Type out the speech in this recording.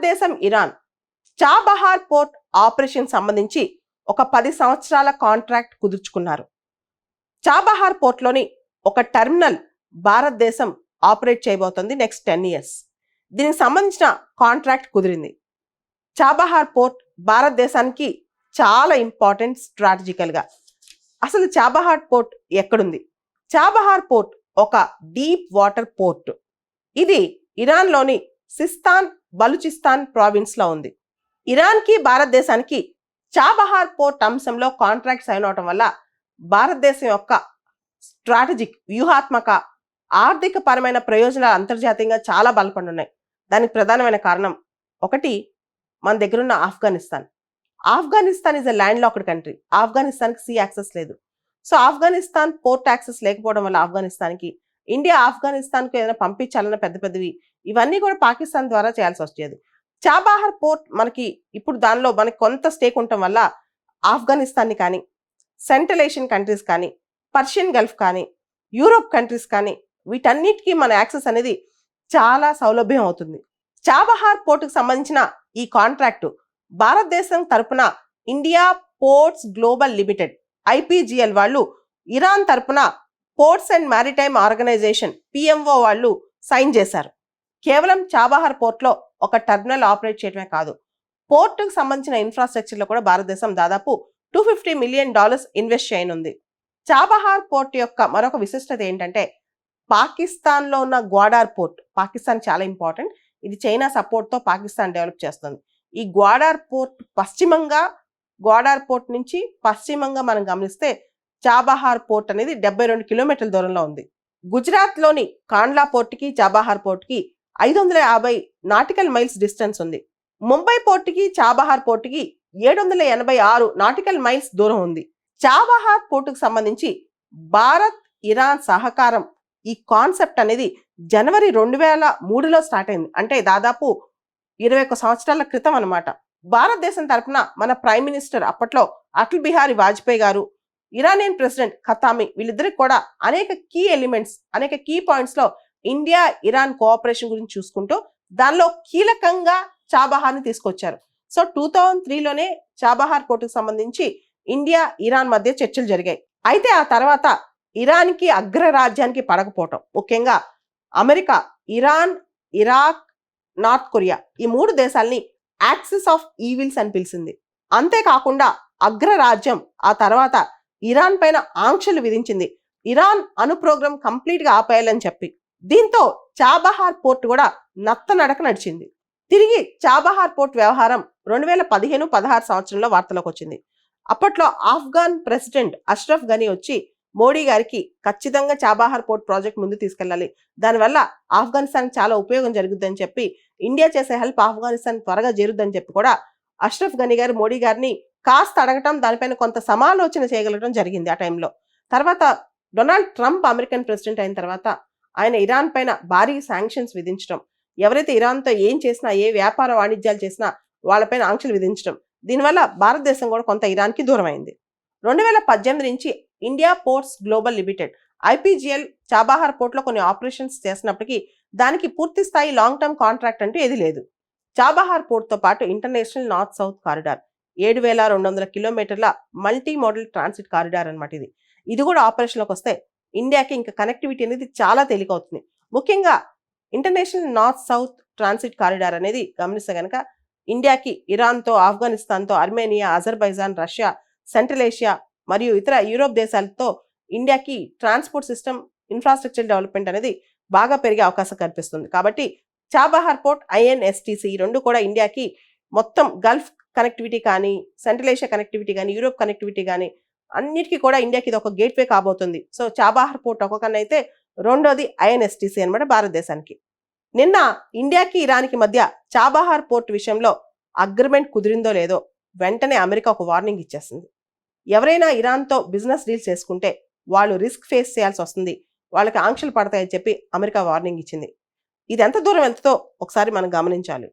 భారతదేశం Iran Chabahar port operation సంబంధించి ఒక 10 సంవత్సరాల కాంట్రాక్ట్ కుదుర్చుకున్నారు. చాబహార్ పోర్ట్లోని ఒక టెర్మినల్ భారతదేశం ఆపరేట్ చేయబోతోంది నెక్స్ట్ 10 years. దీనికి సంబంధించిన కాంట్రాక్ట్ కుదిరింది. చాబహార్ పోర్ట్ భారతదేశానికి చాలా ఇంపార్టెంట్ స్ట్రాటజికల్గా. అసలు చాబహార్ పోర్ట్ ఎక్కడుంది? చాబహార్ పోర్ట్ ఒక డీప్ వాటర్ పోర్ట్. ఇది ఇరాన్లోని సిస్తాన్ బలూచిస్తాన్ ప్రావిన్స్లో ఉంది. ఇరాన్కి భారతదేశానికి చాబహార్ పోర్ట్ అంశంలో కాంట్రాక్ట్ సైన్ అవటం వల్ల భారతదేశం యొక్క స్ట్రాటజిక్ వ్యూహాత్మక ఆర్థిక పరమైన ప్రయోజనాలు అంతర్జాతీయంగా చాలా బలపడున్నాయి. దానికి ప్రధానమైన కారణం ఒకటి, మన దగ్గరున్న Afghanistan. Afghanistan is a landlocked country. ఆఫ్ఘనిస్తాన్కి సీ యాక్సెస్ లేదు. సో ఆఫ్ఘనిస్తాన్ పోర్ట్ యాక్సెస్ లేకపోవడం వల్ల ఆఫ్ఘనిస్తాన్కి ఇండియా ఆఫ్ఘనిస్తాన్కి ఏదైనా పంపించాలన్న పెద్ద పెద్దవి ఇవన్నీ కూడా పాకిస్తాన్ ద్వారా చేయాల్సి వచ్చేది. చాబహార్ పోర్ట్ మనకి ఇప్పుడు దానిలో మనకి కొంత స్టేక్ ఉండటం వల్ల ఆఫ్ఘనిస్తాన్ని కానీ, సెంట్రల్ ఏషియన్ కంట్రీస్ కానీ, పర్షియన్ గల్ఫ్ కానీ, యూరోప్ కంట్రీస్ కానీ వీటన్నిటికీ మన యాక్సెస్ అనేది చాలా సౌలభ్యం అవుతుంది. చాబహార్ పోర్టుకు సంబంధించిన ఈ కాంట్రాక్టు భారతదేశం తరపున India ports global limited IPGL వాళ్ళు, ఇరాన్ తరపున ports and maritime organization PMO వాళ్ళు సైన్ చేశారు. కేవలం చాబహార్ పోర్ట్లో ఒక టెర్మినల్ ఆపరేట్ చేయడమే కాదు, పోర్టుకు సంబంధించిన ఇన్ఫ్రాస్ట్రక్చర్లో కూడా భారతదేశం దాదాపు $250 million ఇన్వెస్ట్ చేయనుంది. చాబహార్ పోర్ట్ యొక్క మరొక విశిష్టత ఏంటంటే పాకిస్తాన్లో ఉన్న గ్వాడార్ పోర్ట్. పాకిస్తాన్ చాలా ఇంపార్టెంట్. ఇది చైనా సపోర్ట్తో పాకిస్తాన్ డెవలప్ చేస్తుంది. ఈ గ్వాడార్ పోర్ట్ గ్వాడార్ పోర్ట్ నుంచి పశ్చిమంగా మనం గమనిస్తే చాబహార్ పోర్ట్ అనేది 72 కిలోమీటర్ల దూరంలో ఉంది. గుజరాత్లోని కాండ్లా పోర్ట్కి చాబహార్ పోర్ట్కి 550 నాటికల్ మైల్స్ డిస్టెన్స్ ఉంది. ముంబై పోర్టుకి చాబహార్ పోర్టుకి 786 నాటికల్ మైల్స్ దూరం ఉంది. చాబహార్ పోర్టుకు సంబంధించి భారత్ ఇరాన్ సహకారం ఈ కాన్సెప్ట్ అనేది జనవరి 2003లో స్టార్ట్ అయింది. అంటే దాదాపు 21 సంవత్సరాల క్రితం అనమాట. భారతదేశం తరఫున మన ప్రైమ్ మినిస్టర్ అప్పట్లో అటల్ బిహారీ వాజ్పేయి గారు, ఇరానియన్ ప్రెసిడెంట్ ఖతామి వీళ్ళిద్దరికి కూడా అనేక కీ ఎలిమెంట్స్, అనేక కీ పాయింట్స్లో ఇండియా ఇరాన్ కోఆపరేషన్ గురించి చూసుకుంటూ దానిలో కీలకంగా చాబహార్ని తీసుకొచ్చారు. సో 2003లోనే చాబహార్ పోర్టుకు సంబంధించి ఇండియా ఇరాన్ మధ్య చర్చలు జరిగాయి. అయితే ఆ తర్వాత ఇరాన్కి అగ్రరాజ్యానికి పడకపోవటం, ముఖ్యంగా America Iran, Iraq, north Korea ఈ 3 దేశాలని యాక్సిస్ ఆఫ్ ఈవిల్స్ అని పిలిచింది. అంతేకాకుండా అగ్రరాజ్యం ఆ తర్వాత ఇరాన్ పైన ఆంక్షలు విధించింది. ఇరాన్ అణు ప్రోగ్రాం కంప్లీట్గా ఆపేయాలని చెప్పి. దీంతో చాబహార్ పోర్ట్ కూడా నత్తనడక నడిచింది. తిరిగి చాబహార్ పోర్ట్ వ్యవహారం 2015-16 సంవత్సరంలో వార్తలోకి వచ్చింది. అప్పట్లో ఆఫ్ఘాన్ ప్రెసిడెంట్ అష్రఫ్ గనీ వచ్చి మోడీ గారికి ఖచ్చితంగా చాబహార్ పోర్ట్ ప్రాజెక్ట్ ముందు తీసుకెళ్లాలి, దానివల్ల ఆఫ్ఘనిస్తాన్కి చాలా ఉపయోగం జరుగుద్దని చెప్పి, ఇండియా చేసే హెల్ప్ ఆఫ్ఘనిస్తాన్ త్వరగా చేరుద్దని చెప్పి కూడా అష్రఫ్ గనీ గారు మోడీ గారిని కాస్త అడగటం, దానిపైన కొంత సమాలోచన చేయగలగడం జరిగింది ఆ టైంలో. తర్వాత డొనాల్డ్ ట్రంప్ అమెరికన్ ప్రెసిడెంట్ అయిన తర్వాత ఆయన ఇరాన్ పైన భారీ శాంక్షన్స్ విధించడం, ఎవరైతే ఇరాన్తో ఏం చేసినా, ఏ వ్యాపార వాణిజ్యాలు చేసినా వాళ్ళపైన ఆంక్షలు విధించడం, దీనివల్ల భారతదేశం కూడా కొంత ఇరాన్కి దూరం అయింది. 2018 నుంచి India ports global limited IPGL Chabahar పోర్ట్లో కొన్ని ఆపరేషన్స్ చేసినప్పటికీ దానికి పూర్తి స్థాయి లాంగ్ టర్మ్ కాంట్రాక్ట్ అంటూ ఏది లేదు. చాబహార్ పోర్ట్తో పాటు ఇంటర్నేషనల్ నార్త్ సౌత్ కారిడార్ 7200 కిలోమీటర్ల మల్టీ మోడల్ ట్రాన్సిట్ కారిడార్ అనమాట. ఇది కూడా ఆపరేషన్లోకి వస్తే ఇండియాకి ఇంకా కనెక్టివిటీ అనేది చాలా తేలికవుతుంది. ముఖ్యంగా international north south transit corridor అనేది గమనిస్తే కనుక ఇండియాకి ఇరాన్తో, ఆఫ్ఘనిస్తాన్తో, Armenia, Azerbaijan, Russia, central Asia మరియు ఇతర యూరోప్ దేశాలతో ఇండియాకి ట్రాన్స్పోర్ట్ సిస్టమ్ ఇన్ఫ్రాస్ట్రక్చర్ డెవలప్మెంట్ అనేది బాగా పెరిగే అవకాశం కనిపిస్తుంది. కాబట్టి చాబహార్ పోర్ట్, INSTC ఈ 2 కూడా ఇండియాకి మొత్తం గల్ఫ్ కనెక్టివిటీ కానీ, సెంట్రల్ ఏషియా కనెక్టివిటీ కానీ, యూరోప్ కనెక్టివిటీ కానీ అన్నిటికీ కూడా ఇండియాకి ఇది ఒక గేట్వే కాబోతుంది. సో చాబహార్ పోర్ట్ ఒక్కొక్కన అయితే రెండోది INSTC అనమాట భారతదేశానికి. నిన్న ఇండియాకి ఇరాన్కి మధ్య చాబహార్ పోర్ట్ విషయంలో అగ్రిమెంట్ కుదిరిందో లేదో వెంటనే అమెరికా ఒక వార్నింగ్ ఇచ్చేసింది. ఎవరైనా ఇరాన్తో బిజినెస్ డీల్స్ చేసుకుంటే వాళ్ళు రిస్క్ ఫేస్ చేయాల్సి వస్తుంది, వాళ్ళకి ఆంక్షలు పడతాయని చెప్పి అమెరికా వార్నింగ్ ఇచ్చింది. ఇది ఎంత దూరం వెళ్తుందో ఒకసారి మనం గమనించాలి.